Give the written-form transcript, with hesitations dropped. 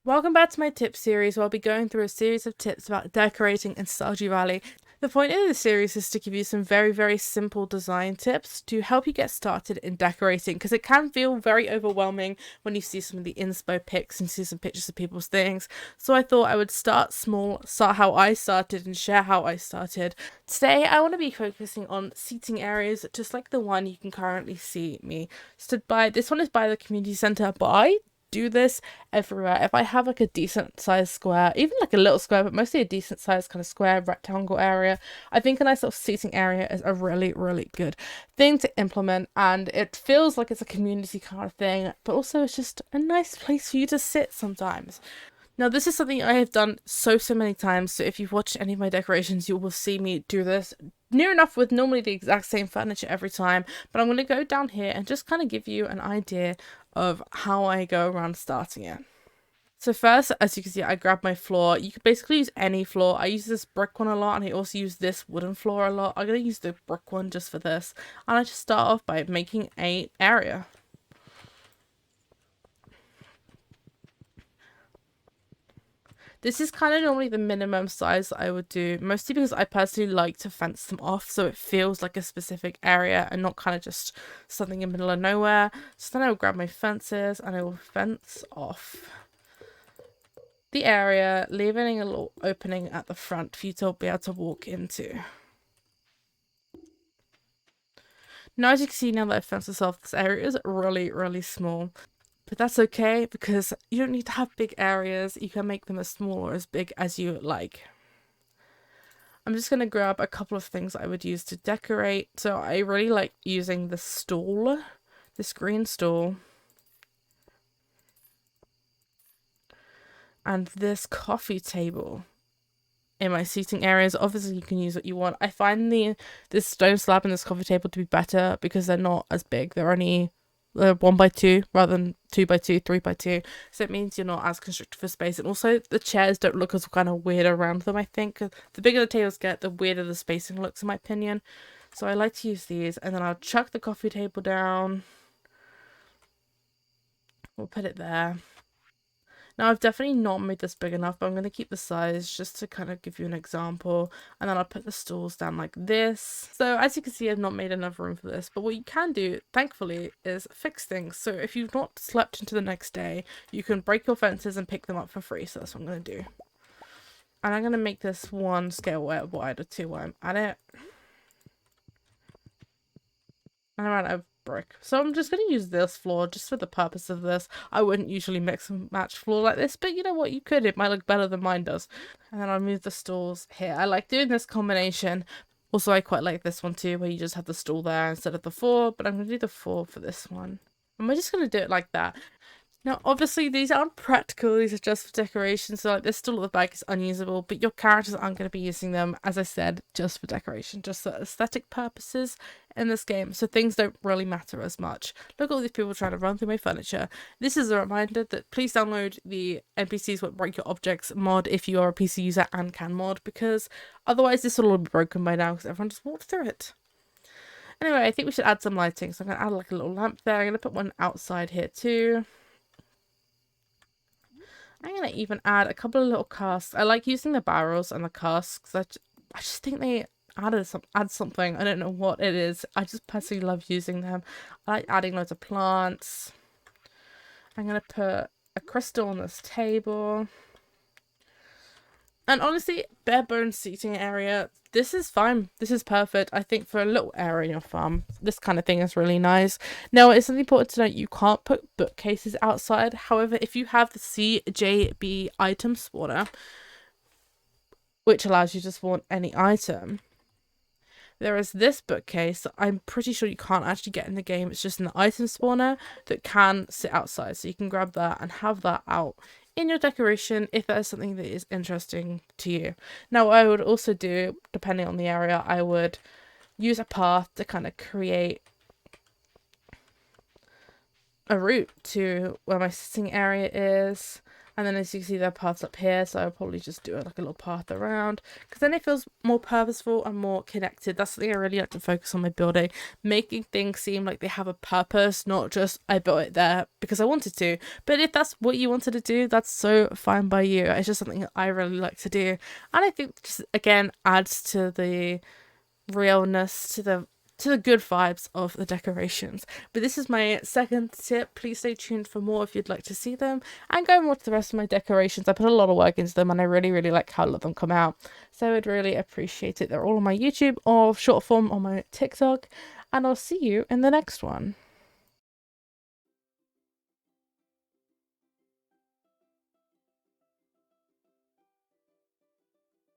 Welcome back to my tip series where I'll be going through a series of tips about decorating in Stardew Valley. The point of this series is to give you some very simple design tips to help you get started in decorating, because it can feel very overwhelming when you see some of the inspo pics and see some pictures of people's things. So I thought I would start small, start how I started and share how I started. Today I want to be focusing on seating areas just like the one you can currently see me stood by. This one is by the community centre, but I do this everywhere. If I have like a decent sized square, even like a little square, but mostly a decent sized kind of square rectangle area, I think a nice little seating area is a really good thing to implement, and it feels like it's a community kind of thing, but also it's just a nice place for you to sit sometimes. Now, this is something I have done so many times, so if you've watched any of my decorations, you will see me do this near enough with normally the exact same furniture every time, but I'm going to go down here and just kind of give you an idea of how I go around starting it. So first, as you can see, I grab my floor. You could basically use any floor. I use this brick one a lot, and I also use this wooden floor a lot. I'm going to use the brick one just for this, and I just start off by making an area. This is kind of normally the minimum size that I would do, mostly because I personally like to fence them off so it feels like a specific area and not kind of just something in the middle of nowhere. So then I will grab my fences and I will fence off the area, leaving a little opening at the front for you to be able to walk into. Now, as you can see, now that I've fenced this off, this area is really small. But that's okay, because you don't need to have big areas. You can make them as small or as big as you like. I'm just going to grab a couple of things I would use to decorate. So I really like using the stool, this green stool, and this coffee table in my seating areas. Obviously, you can use what you want. I find this stone slab and this coffee table to be better because they're not as big. They're only 1x2 rather than 2x2, 3x2. So it means you're not as constricted for space. And also, the chairs don't look as kind of weird around them, I think. The bigger the tables get, the weirder the spacing looks, in my opinion. So I like to use these. And then I'll chuck the coffee table down. We'll put it there. Now, I've definitely not made this big enough, but I'm going to keep the size just to kind of give you an example. And then I'll put the stools down like this. So as you can see, I've not made enough room for this. But what you can do, thankfully, is fix things. So if you've not slept into the next day, you can break your fences and pick them up for free. So that's what I'm going to do. And I'm going to make this one scale wide or two while I'm at it. And I ran out of brick. So I'm just going to use this floor just for the purpose of this. I wouldn't usually mix and match floor like this, but you know what? You could. It might look better than mine does. And then I'll move the stools here. I like doing this combination. Also, I quite like this one too, where you just have the stool there instead of the four, but I'm going to do the four for this one. And we're just going to do it like that. Now, obviously, these aren't practical, these are just for decoration, so like this still at the back is unusable, but your characters aren't going to be using them, as I said, just for decoration, just for aesthetic purposes in this game, so things don't really matter as much. Look at all these people trying to run through my furniture. This is a reminder that please download the NPCs Won't Break Your Objects mod if you are a PC user and can mod, because otherwise this will all be broken by now, because everyone just walked through it. Anyway, I think we should add some lighting, so I'm going to add like a little lamp there. I'm going to put one outside here too. I'm going to even add a couple of little casks. I like using the barrels and the casks because I just think they add something. I don't know what it is. I just personally love using them. I like adding loads of plants. I'm going to put a crystal on this table. And honestly, bare bones seating area, this is fine. This is perfect. I think for a little area in your farm, this kind of thing is really nice. Now, it's important to note you can't put bookcases outside. However, if you have the CJB item spawner, which allows you to spawn any item, there is this bookcase that I'm pretty sure you can't actually get in the game. It's just in the item spawner that can sit outside. So you can grab that and have that out in your decoration if that is something that is interesting to you. Now, what I would also do, depending on the area, I would use a path to kind of create a route to where my sitting area is. And then as you can see, there are paths up here, so I'll probably just do like a little path around, because then it feels more purposeful and more connected. That's something I really like to focus on my building, making things seem like they have a purpose, not just I built it there because I wanted to. But if that's what you wanted to do, that's so fine by you. It's just something that I really like to do, and I think just again adds to the realness, to the good vibes of the decorations. But this is my second tip. Please stay tuned for more if you'd like to see them, and go and watch the rest of my decorations. I put a lot of work into them, and I really like how a lot of them come out, so I'd really appreciate it. They're all on my YouTube or short form on my TikTok, and I'll see you in the next one.